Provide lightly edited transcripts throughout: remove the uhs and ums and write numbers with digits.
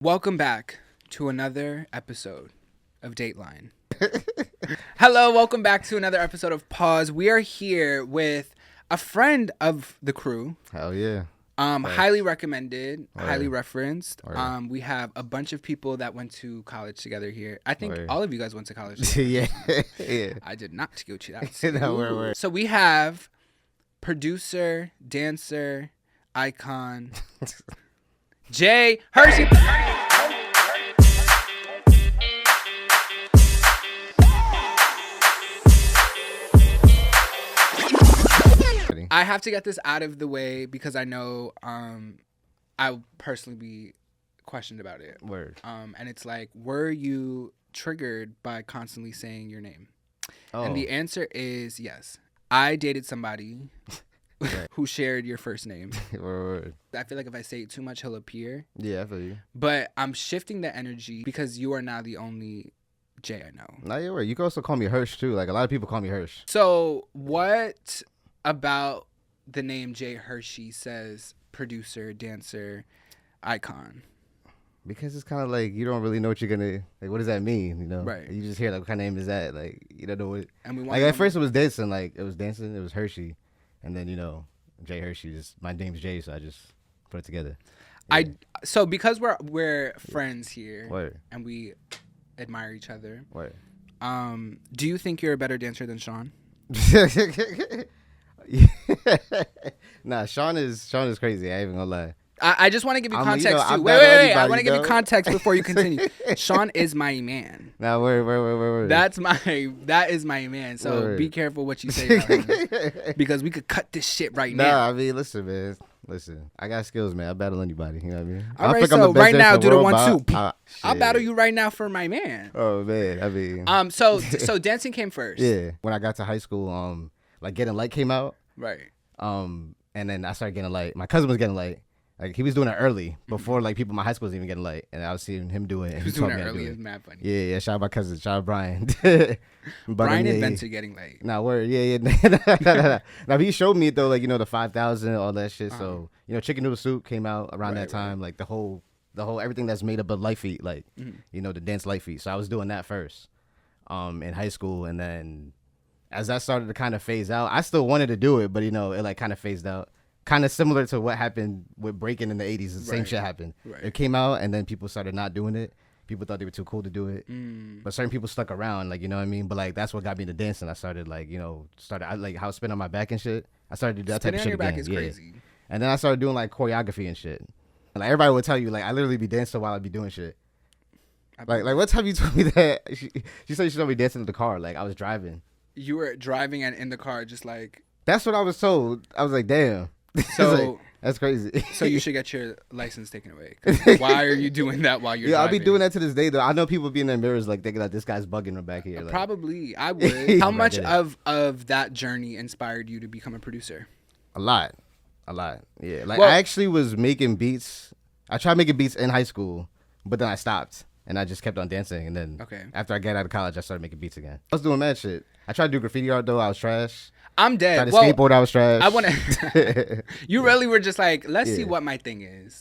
Welcome back to another episode of Dateline. Hello, welcome back to another episode of Pause. We are here with a friend of the crew. Hell yeah. Highly recommended, highly referenced. Right. We have a bunch of people that went to college together here. I think Right. all of you guys went to college together. yeah. I did not go to that. No, word. So we have producer, dancer, icon, JHershey. I have to get this out of the way because I know I'll personally be questioned about it. Word. And it's like, were you triggered by constantly saying your name? Oh. And the answer is yes. I dated somebody who shared your first name. Word. I feel like if I say it too much, he'll appear. Yeah, I feel you. But I'm shifting the energy because you are now the only Jay I know. Nah, you're right. You can also call me Hirsch, too. Like, a lot of people call me Hirsch. So what about the name JHershey says producer, dancer, icon? Because it's kind of like you don't really know what you're going to... Like, what does that mean, you know? Right. You just hear, like, what kind of name is that? Like, you don't know what... And we want Like, at first it was dancing. Like, it was dancing. It was Hershey. And then, you know, JHershey. My name's Jay, so I just put it together. Yeah. So because we're friends here Word. and we admire each other, Word. do you think you're a better dancer than Shawn? Nah, Shawn is crazy. I ain't even gonna lie. I just want to give you context too. I'm Wait. I anybody, want to give you though. context before you continue. Shawn is my man. Nah, word. That is my man. So Word. be careful what you say about him, because we could cut this shit right now. Nah, I mean, listen, man. Listen, I got skills, man. I battle anybody. You know what I mean? All right, think I'm so the best right now, dancer do in the world, 1-2. I'll battle you right now for my man. Oh man, I mean, So dancing came first. yeah. When I got to high school, like Getting Light came out, Right. and then I started getting light. My cousin was getting light. Like he was doing it early before like people in my high school was even getting light, and I was seeing him do it. And He was taught doing me it how to do early. It's mad funny. Yeah. Shout out my cousin. Shout out Brian. Brian invented getting late. Nah, word. Yeah. Now he showed me it though, like, you know, the 5,000, all that shit. So, you know, Chicken Noodle Soup came out around that time. Like the whole everything that's made up of light feet, like, you know, the dance light feet. So I was doing that first, in high school. And then as that started to kind of phase out, I still wanted to do it, but you know, it like kind of phased out. Kind of similar to what happened with breaking in the 80s. The same shit happened. Right. It came out and then people started not doing it. People thought they were too cool to do it. But certain people stuck around, like, you know what I mean? But like, that's what got me into dancing. I started like, you know, I like how I spin on my back and shit. I started to do that type of shit Spinning on your back again. is crazy. And then I started doing like choreography and shit. And like everybody would tell you, like, I literally be dancing while I be doing shit. Like what time you told me that? She said she saw me dancing in the car. Like I was driving. You were driving and in the car, just like. That's what I was told. I was like, damn. So like, that's crazy. So you should get your license taken away. 'Cause why are you doing that while you're Yeah, driving? I'll be doing that to this day though. I know people be in their mirrors like thinking that this guy's bugging her back here. Like, Probably, I would. How Right, much yeah. of that journey inspired you to become a producer? a lot. Yeah. Like Well- I actually was making beats. I tried making beats in high school, but then I stopped and I just kept on dancing. And then after I got out of college, I started making beats again. I was doing mad shit. I tried to do graffiti art though. I was trash. I'm dead. Tried to skateboard. I was trash. I want to. You really were just like, let's see what my thing is,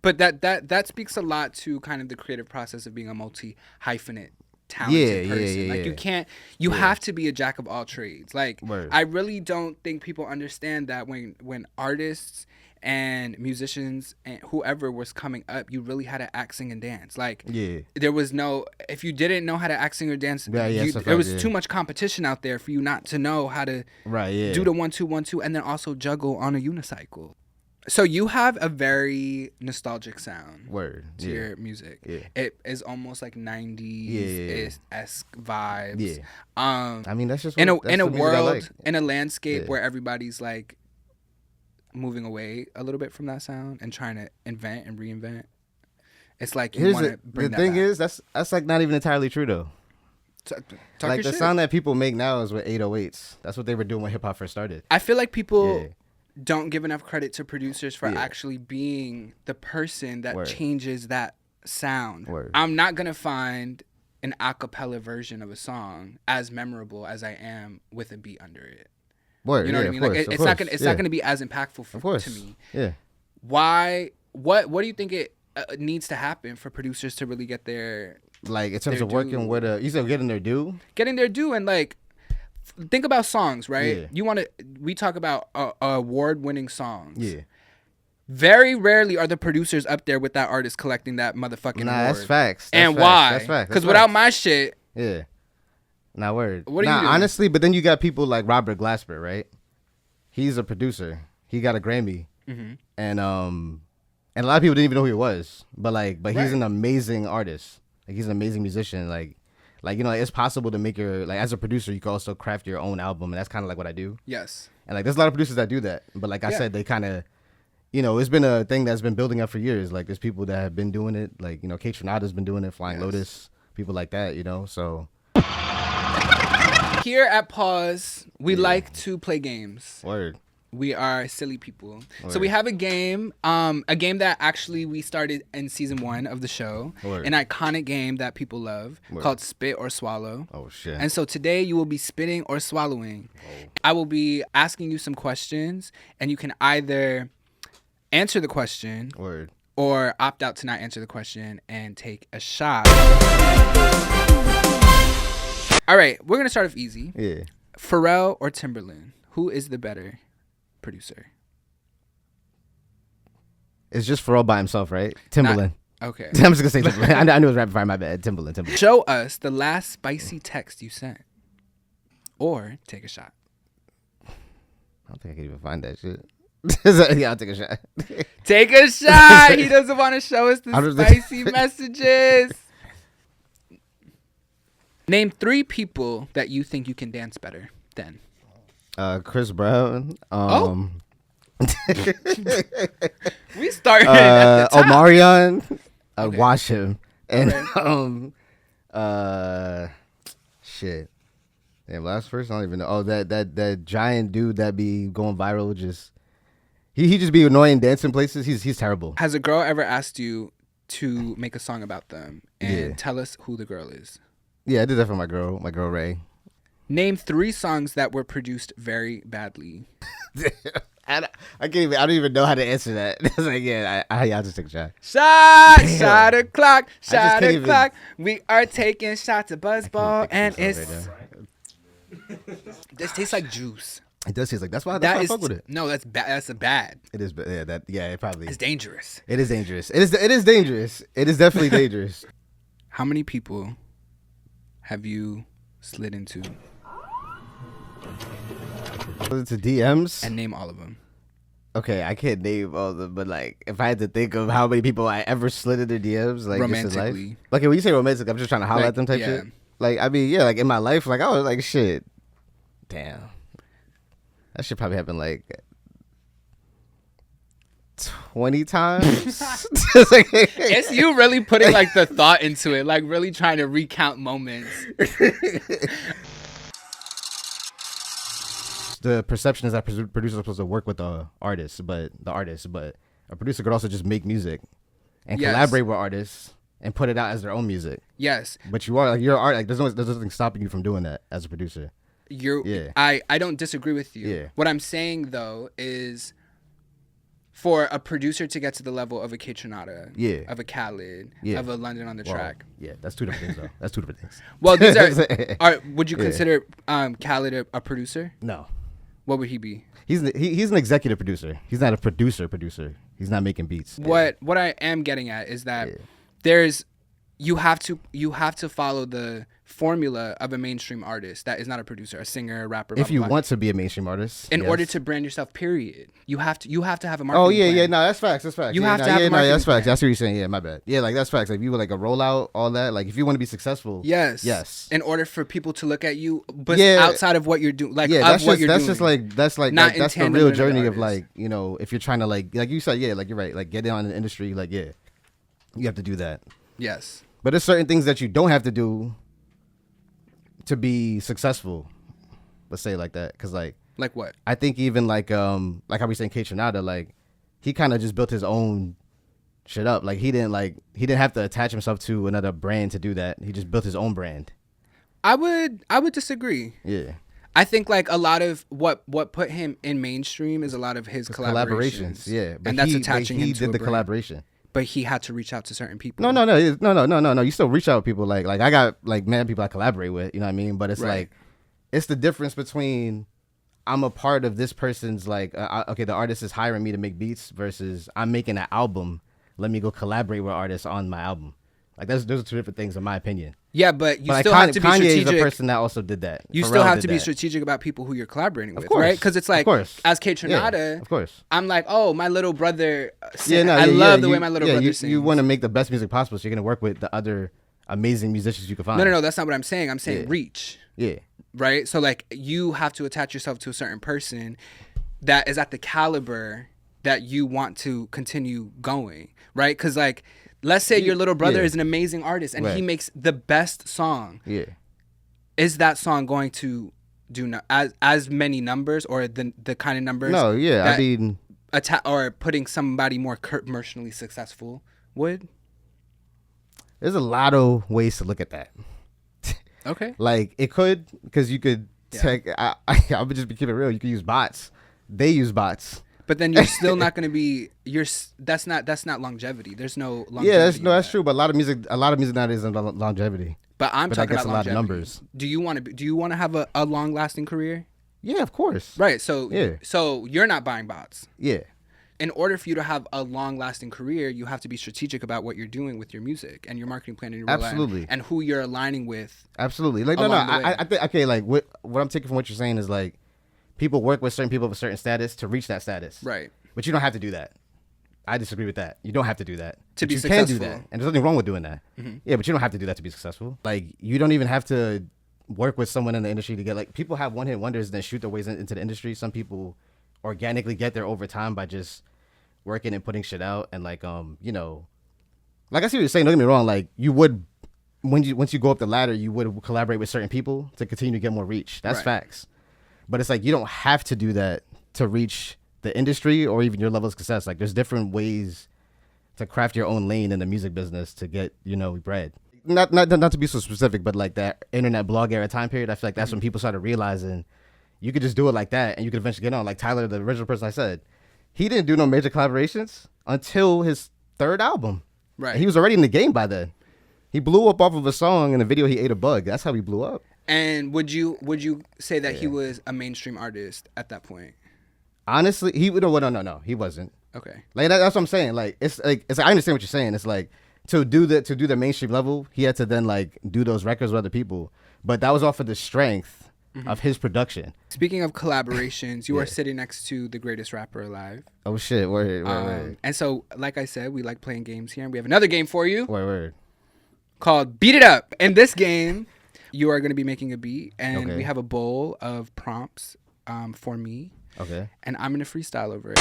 but that speaks a lot to kind of the creative process of being a multi-hyphenate talented person. Like you can't, you have to be a jack of all trades. Like Word. I really don't think people understand that when artists and musicians and whoever was coming up, you really had to act, sing, and dance. Like there was no, if you didn't know how to act, sing, or dance, there was too much competition out there for you not to know how to do the 1-2-1-2 and then also juggle on a unicycle. So you have a very nostalgic sound to your music. It is almost like 90s esque vibes. I mean, that's just in a the world, like. in a landscape where everybody's like moving away a little bit from that sound and trying to invent and reinvent. It's like you want to bring that back. The thing is, that's like not even entirely true though. Talk like your the shit. sound that people make now is with 808s. That's what they were doing when hip hop first started. I feel like people don't give enough credit to producers for actually being the person that changes that sound. I'm not gonna find an a cappella version of a song as memorable as I am with a beat under it. Word, you know what I mean? Course, like it's not gonna be as impactful to me. Yeah. Why? What do you think it needs to happen for producers to really get their like in terms of working with you said getting their due, and like think about songs, right? Yeah. We talk about award-winning songs. Yeah. Very rarely are the producers up there with that artist collecting that motherfucking award. That's facts. And why? Because without my shit. Yeah. Nah, word. What are you doing? Honestly, but then you got people like Robert Glasper, right? He's a producer. He got a Grammy. Mm-hmm. And a lot of people didn't even know who he was. But he's an amazing artist. Like he's an amazing musician. Like it's possible to make your as a producer, you can also craft your own album, and that's kind of like what I do. Yes. And there's a lot of producers that do that. But like I said, they kind of it's been a thing that's been building up for years. Like, there's people that have been doing it. Like, Kate been doing it, Flying Lotus, people like that, so. Here at Pause, we like to play games. Word. We are silly people. Word. So we have a game that actually we started in season 1 of the show. Word. An iconic game that people love called Spit or Swallow. Oh, shit. And so today you will be spitting or swallowing. Oh. I will be asking you some questions, and you can either answer the question or opt out to not answer the question and take a shot. All right, we're going to start off easy. Yeah. Pharrell or Timberland? Who is the better producer? It's just Pharrell by himself, right? Timberland. Okay. I'm just going to say Timberland. I knew it was rapid fire, my bad. Timberland. Show us the last spicy text you sent. Or take a shot. I don't think I can even find that shit. Yeah, I'll take a shot. Take a shot. He doesn't want to show us the spicy messages. Name 3 people that you think you can dance better than. Chris Brown. We started at the top. Omarion. Okay. Watch him. And shit. Damn, last person I don't even know. Oh, that giant dude that be going viral just. He just be annoying dancing places. He's terrible. Has a girl ever asked you to make a song about them and tell us who the girl is? Yeah, I did that for my girl Ray. Name 3 songs that were produced very badly. I don't even know how to answer that. It's like, I'll just take a shot. Shot o'clock. We are taking shots of Buzzball, and it's. This tastes like juice. It does taste like that's why I fuck with it. No, that's bad. That's a bad. It is. It probably. It's dangerous. It is dangerous. It is dangerous. It is definitely dangerous. How many people have you slid into? Into DMs And name all of them. Okay, I can't name all of them, but like, if I had to think of how many people I ever slid into DMs, like just in life. Like, when you say romantic, I'm just trying to holler at them type shit. Like, I mean, like in my life, like I was like, shit, damn. That should probably happen like 20 times. It's you really putting like the thought into it, like really trying to recount moments. The perception is that producers are supposed to work with the artist, but a producer could also just make music and collaborate with artists and put it out as their own music. Yes. But you're art. Like there's nothing stopping you from doing that as a producer. I don't disagree with you. Yeah. What I'm saying though is, for a producer to get to the level of a Kitchenada, of a Khaled, of a London on the Track. Yeah, that's 2 different things though. That's 2 different things. Well, these are would you consider Khaled a producer? No. What would he be? He's an executive producer. He's not a producer. He's not making beats. What I am getting at is that you have to follow the formula of a mainstream artist that is not a producer, a singer, a rapper. If you want to be a mainstream artist, in order to brand yourself, period, you have to have a marketing. Oh yeah, plan. No, that's facts. You have to have a marketing that's facts. That's what you're saying. Yeah, my bad. Yeah, like that's facts. Like if you were like a rollout, all that. Like if you want to be successful, yes. In order for people to look at you, but outside of what you're doing, like that's what you're doing. That's the real journey of like, you know, if you're trying to like you said, like you're right, like get on the industry, like you have to do that. Yes. But there's certain things that you don't have to do to be successful. Let's say it like that, because like what? I think even like how we saying Kitchenada, like he kind of just built his own shit up. Like he didn't have to attach himself to another brand to do that. He just built his own brand. I would disagree. Yeah. I think like a lot of what put him in mainstream is a lot of his collaborations. Yeah, but and that's attaching him to he did the brand. collaboration. but he had to reach out to certain people. No. You still reach out to people. Like I got like mad people I collaborate with. You know what I mean? But it's like, it's the difference between I'm a part of this person's like, okay, the artist is hiring me to make beats versus I'm making an album. Let me go collaborate with artists on my album. Like those are two different things in my opinion. Yeah, but you still have to be strategic. Kanye is the person that also did that. You still have to be strategic about people who you're collaborating with, right? Because it's like, as K-Tronada, of course, I'm like, oh, my little brother. I love the way my little brother sings. You want to make the best music possible, so you're gonna work with the other amazing musicians you can find. No, that's not what I'm saying. I'm saying reach. Yeah. Right. So like, you have to attach yourself to a certain person that is at the caliber that you want to continue going, right? Because like, let's say your little brother is an amazing artist and he makes the best song. Yeah. Is that song going to do as many numbers or the kind of numbers? No, yeah. I mean, or putting somebody more commercially successful would? There's a lot of ways to look at that. Okay. Like it could, because you could I would just be keeping it real. You could use bots. They use bots. But then you're still not going to be. That's not longevity. There's no longevity. Yeah, that's true. But a lot of music nowadays is longevity. But I'm talking about longevity. A lot of numbers. Do you want to have a long lasting career? Yeah, of course. Right. So So you're not buying bots. Yeah. In order for you to have a long lasting career, you have to be strategic about what you're doing with your music and your marketing plan and your absolutely and who you're aligning with. Absolutely. Like I think okay. Like what I'm taking from what you're saying is like, people work with certain people of a certain status to reach that status. Right. But you don't have to do that. I disagree with that. You don't have to do that. To be successful. You can do that. And there's nothing wrong with doing that. Mm-hmm. Yeah, but you don't have to do that to be successful. Like, you don't even have to work with someone in the industry to get, like, people have one-hit wonders and then shoot their ways into the industry. Some people organically get there over time by just working and putting shit out. And, like, you know, like I see what you're saying. Don't get me wrong. Like, you would, once you go up the ladder, you would collaborate with certain people to continue to get more reach. That's facts. But it's like, you don't have to do that to reach the industry or even your level of success. Like, there's different ways to craft your own lane in the music business to get, you know, bread. Not to be so specific, but like that internet blog era time period, I feel like that's when people started realizing you could just do it like that and you could eventually get on. Like Tyler, the original person I said, he didn't do no major collaborations until his third album. Right. He was already in the game by then. He blew up off of a song in a video he ate a bug. That's how he blew up. And would you say that he was a mainstream artist at that point? Honestly, no, he wasn't. Okay. Like that's what I'm saying. Like it's I understand what you're saying. It's like to do the mainstream level, he had to then like do those records with other people. But that was off of the strength of his production. Speaking of collaborations, you are sitting next to the greatest rapper alive. Oh shit! Word. And so, like I said, we like playing games here, and we have another game for you. Word. Called Beat It Up. In this game, you are going to be making a beat, and we have a bowl of prompts for me. Okay. And I'm going to freestyle over it.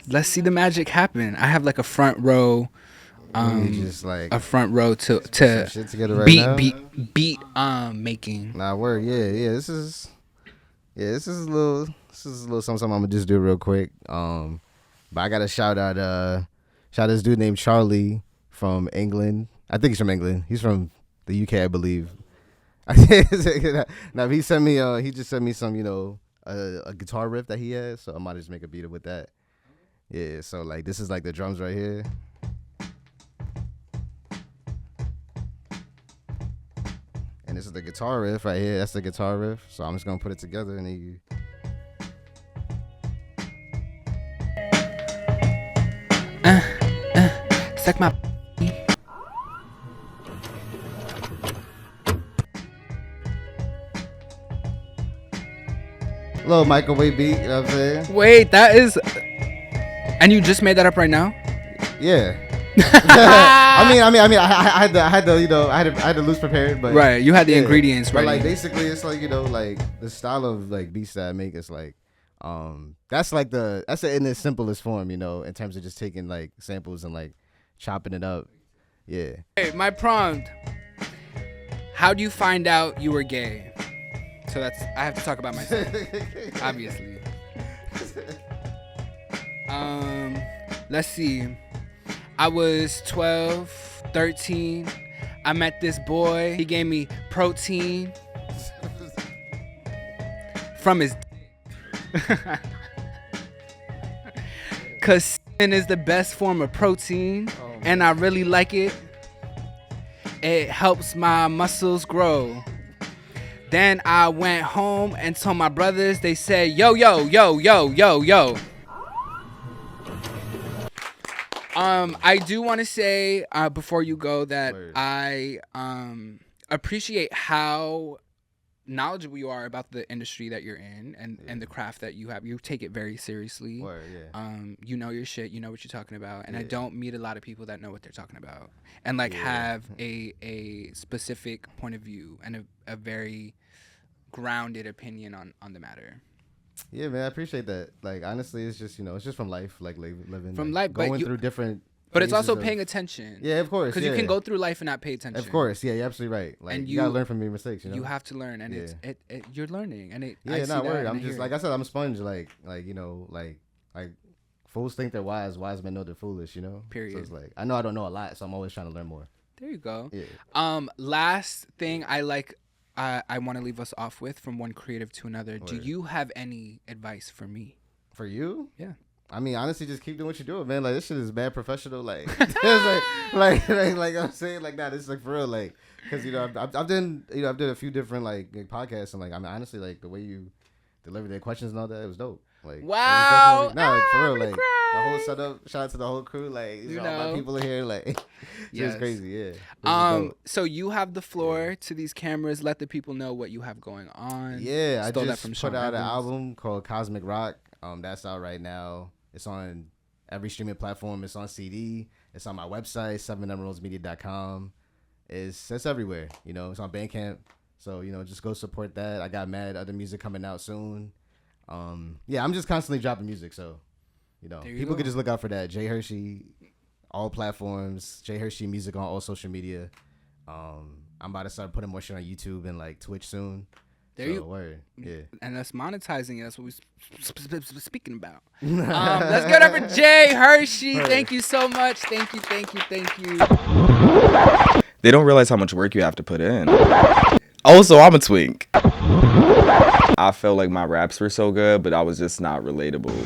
Let's see the magic happen. I have like a front row. Just like a front row to shit together right beat making. Nah, word. Yeah. This is a little something I'm gonna just do real quick. But I gotta shout out this dude named Charlie from England. I think he's from England. He's from the UK, I believe. Now he just sent me some, you know, a guitar riff that he has, so I might just make a beat with that. Yeah, so like this is like the drums right here. And this is the guitar riff right here. That's the guitar riff. So I'm just gonna put it together and then you. Suck my. Little microwave beat, you know what I'm saying? Wait, that is. And you just made that up right now? Yeah. I had the loose prepared, but right, you had the ingredients, right? But like basically, it's like, you know, like the style of like beats that I make is like, that's in its simplest form, you know, in terms of just taking like samples and like chopping it up. Yeah. Hey, my prompt. How do you find out you were gay? So I have to talk about myself, obviously. Let's see. I was 12, 13. I met this boy. He gave me protein from his Cause semen is the best form of protein, and I really like it. It helps my muscles grow. Then I went home and told my brothers. They said, yo, yo, yo, yo, yo, yo. I do want to say before you go that I appreciate how knowledgeable you are about the industry that you're in and the craft that you have. You take it very seriously. You know your shit. You know what you're talking about. And I don't meet a lot of people that know what they're talking about and like have a specific point of view and a very grounded opinion on the matter. Yeah, man, I appreciate that. Like, honestly, it's just, it's just from life, like living, from like, life, going through different. But it's also paying attention. Yeah, of course. Because you can go through life and not pay attention. Of course, yeah, you're absolutely right. Like, and you gotta learn from your mistakes. You have to learn, and you're learning, and not worried. I'm just like I said, I'm a sponge. Like fools think they're wise men know they're foolish. Period. So it's like I know I don't know a lot, so I'm always trying to learn more. There you go. Yeah. Last thing I want to leave us off with from one creative to another. Word. Do you have any advice for me? For you? Yeah. I mean, honestly, just keep doing what you're doing, man. Like, this shit is bad professional. Like, like I'm saying, like, nah, this is like for real, like, because I've done a few different like podcasts, and like, I mean, honestly, like the way you delivered their questions and all that, it was dope. Like, wow, like, for real, like the whole setup. Shout out to the whole crew, like, all my people are here, like, it's crazy, yeah. So you have the floor to these cameras. Let the people know what you have going on. Yeah, I just put out an album called Cosmic Rock. That's out right now. It's on every streaming platform. It's on CD. It's on my website, 7emeraldsmedia.com. It's everywhere. It's on Bandcamp. So, just go support that. I got mad other music coming out soon. I'm just constantly dropping music. So, people could just look out for that. JHershey, all platforms. JHershey music on all social media. I'm about to start putting more shit on YouTube and like Twitch soon. Word. Yeah. And that's monetizing it. That's what we're speaking about. Let's get over JHershey. Thank you so much. Thank you. They don't realize how much work you have to put in. Also, I'm a twink. I felt like my raps were so good, but I was just not relatable.